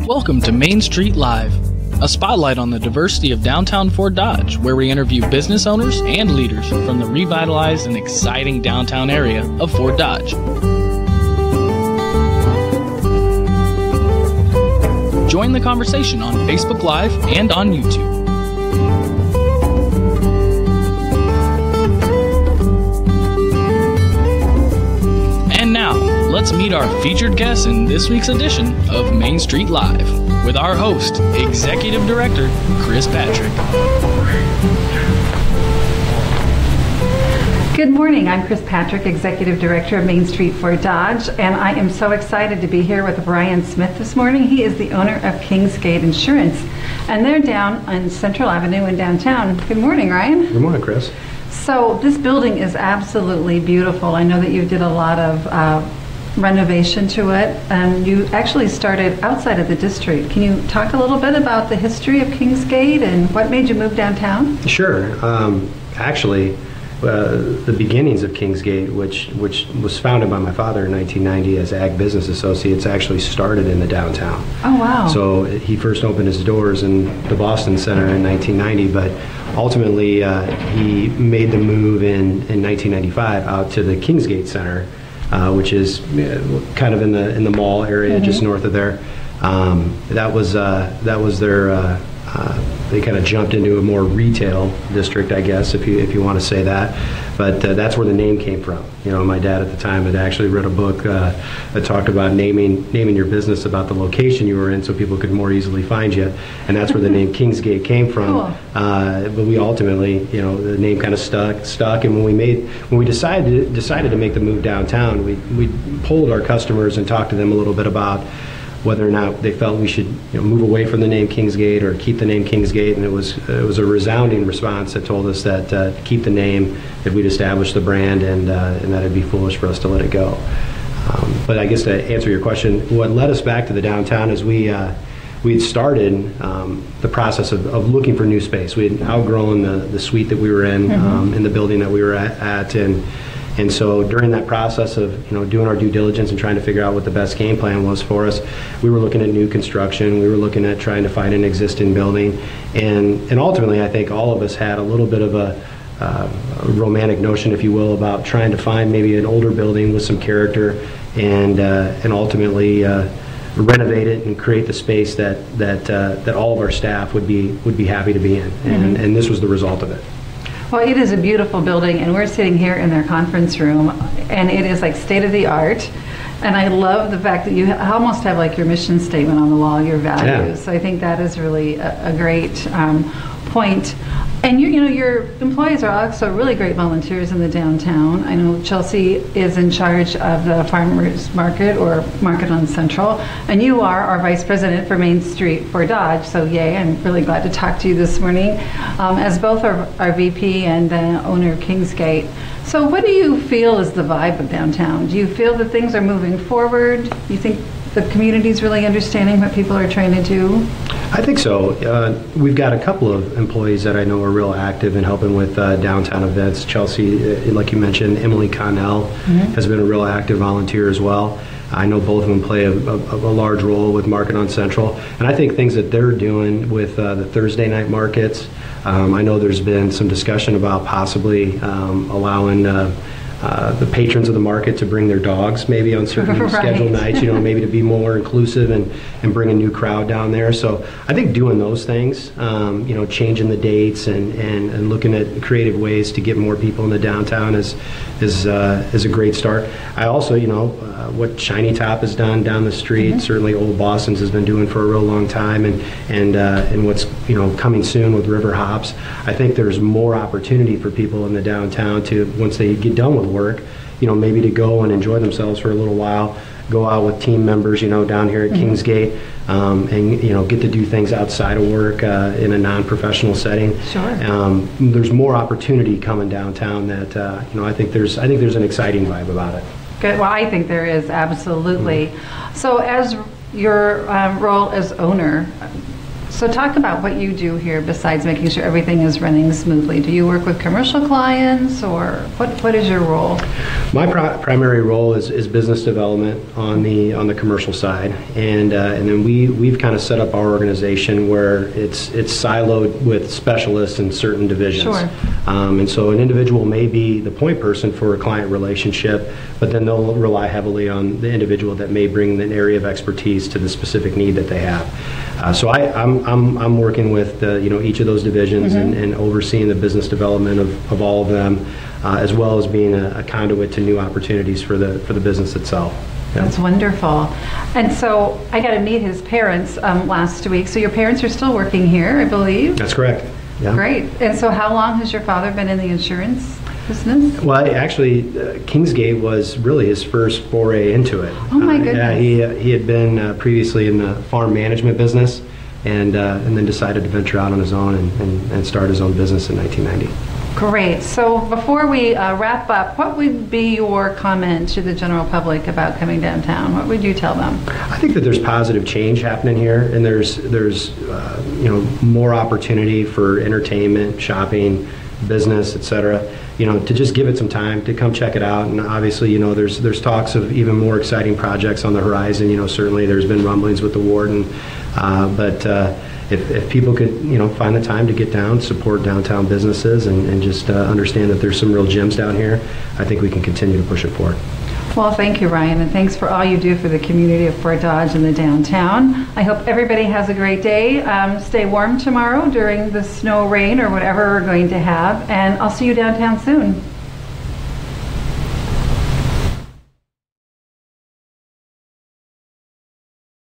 Welcome to Main Street Live, a spotlight on the diversity of downtown Fort Dodge, where we interview business owners and leaders from the revitalized and exciting downtown area of Fort Dodge. Join the conversation on Facebook Live and on YouTube. And now, let's meet our featured guest in this week's edition of Main Street Live with our host, Executive Director, Kris Patrick. Good morning, I'm Kris Patrick, Executive Director of Main Street Fort Dodge, and I am so excited to be here with Brian Smith this morning. He is the owner of Kingsgate Insurance, and they're down on Central Avenue in downtown. Good morning, Ryan. Good morning, Kris. So this building is absolutely beautiful. I know that you did a lot of renovation to it, and you actually started outside of the district. Can you talk a little bit about the history of Kingsgate and what made you move downtown? Sure. Actually, the beginnings of Kingsgate, which was founded by my father in 1990 as Ag Business Associates, actually started in the downtown. Oh, wow. So he first opened his doors in the Boston Center in 1990, but ultimately he made the move in 1995 out to the Kingsgate Center, which is kind of in the mall area, just north of there. That was their. They kind of jumped into a more retail district, I guess, if you want to say that. But that's where the name came from. You know, my dad at the time had actually read a book that talked about naming your business about the location you were in, so people could more easily find you, and that's where the name Kingsgate came from. Cool. But we ultimately, you know, the name kind of stuck. And when we decided to make the move downtown, we polled our customers and talked to them a little bit about whether or not they felt we should, you know, move away from the name Kingsgate or keep the name Kingsgate, and it was a resounding response that told us that keep the name, that we'd establish the brand, and that it'd be foolish for us to let it go. But I guess to answer your question, what led us back to the downtown is we had started the process of looking for new space. We had outgrown the suite that we were in the building that we were at, and so during that process of, you know, doing our due diligence and trying to figure out what the best game plan was for us, we were looking at new construction. We were looking at trying to find an existing building, and ultimately I think all of us had a little bit of a romantic notion, if you will, about trying to find maybe an older building with some character, and ultimately renovate it and create the space that all of our staff would be happy to be in, and this was the result of it. Well, it is a beautiful building, and we're sitting here in their conference room, and it is like state-of-the-art. And I love the fact that you almost have like your mission statement on the wall, your values. So I think that is really a great point. And you know, your employees are also really great volunteers in the downtown. I know Chelsea is in charge of the farmers market, or Market on Central, and you are our vice president for Main Street Fort Dodge. So yay, I'm really glad to talk to you this morning, as both our VP and the owner of Kingsgate. So what do you feel is the vibe of downtown? Do you feel that things are moving forward? Do you think the community is really understanding what people are trying to do? I think so. We've got a couple of employees that I know are real active in helping with downtown events. Chelsea, like you mentioned, Emily Connell has been a real active volunteer as well. I know both of them play a large role with Market on Central, and I think things that they're doing with the Thursday night markets. I know there's been some discussion about possibly allowing the patrons of the market to bring their dogs maybe on certain scheduled nights, you know, maybe to be more inclusive and bring a new crowd down there. So I think doing those things, you know, changing the dates and looking at creative ways to get more people in the downtown is a great start. I also, you know, what Shiny Top has done down the street, certainly Old Boston's has been doing for a real long time, and what's, you know, coming soon with River Hops. I think there's more opportunity for people in the downtown to, once they get done with work, you know, maybe to go and enjoy themselves for a little while, go out with team members, you know, down here at Kingsgate, and, you know, get to do things outside of work in a non-professional setting. Sure. There's more opportunity coming downtown that, you know, I think there's an exciting vibe about it. Good. Well, I think there is, absolutely. So as your role as owner, So talk about what you do here besides making sure everything is running smoothly. Do you work with commercial clients, or what is your role? My primary role is business development on the commercial side, and then we've kind of set up our organization where it's siloed with specialists in certain divisions. Sure. And so an individual may be the point person for a client relationship, but then they'll rely heavily on the individual that may bring an area of expertise to the specific need that they have. So I'm working with each of those divisions and overseeing the business development of all of them, as well as being a conduit to new opportunities for the business itself. Yeah. That's wonderful. And so I got to meet his parents last week. So your parents are still working here, I believe? That's correct. Yeah. Great. And so how long has your father been in the insurance business? Well, actually, Kingsgate was really his first foray into it. Oh my goodness. He had been previously in the farm management business, and then decided to venture out on his own and start his own business in 1990. Great. So before we wrap up, what would be your comment to the general public about coming downtown? What would you tell them? I think that there's positive change happening here, and there's more opportunity for entertainment, shopping, business, etc. To just give it some time to come check it out. And obviously, there's talks of even more exciting projects on the horizon. Certainly there's been rumblings with the warden, but if people could find the time to get down, support downtown businesses, and just understand that there's some real gems down here, I think we can continue to push it forward. Well, thank you, Ryan, and thanks for all you do for the community of Fort Dodge and the downtown. I hope everybody has a great day. Stay warm tomorrow during the snow, rain, or whatever we're going to have, and I'll see you downtown soon.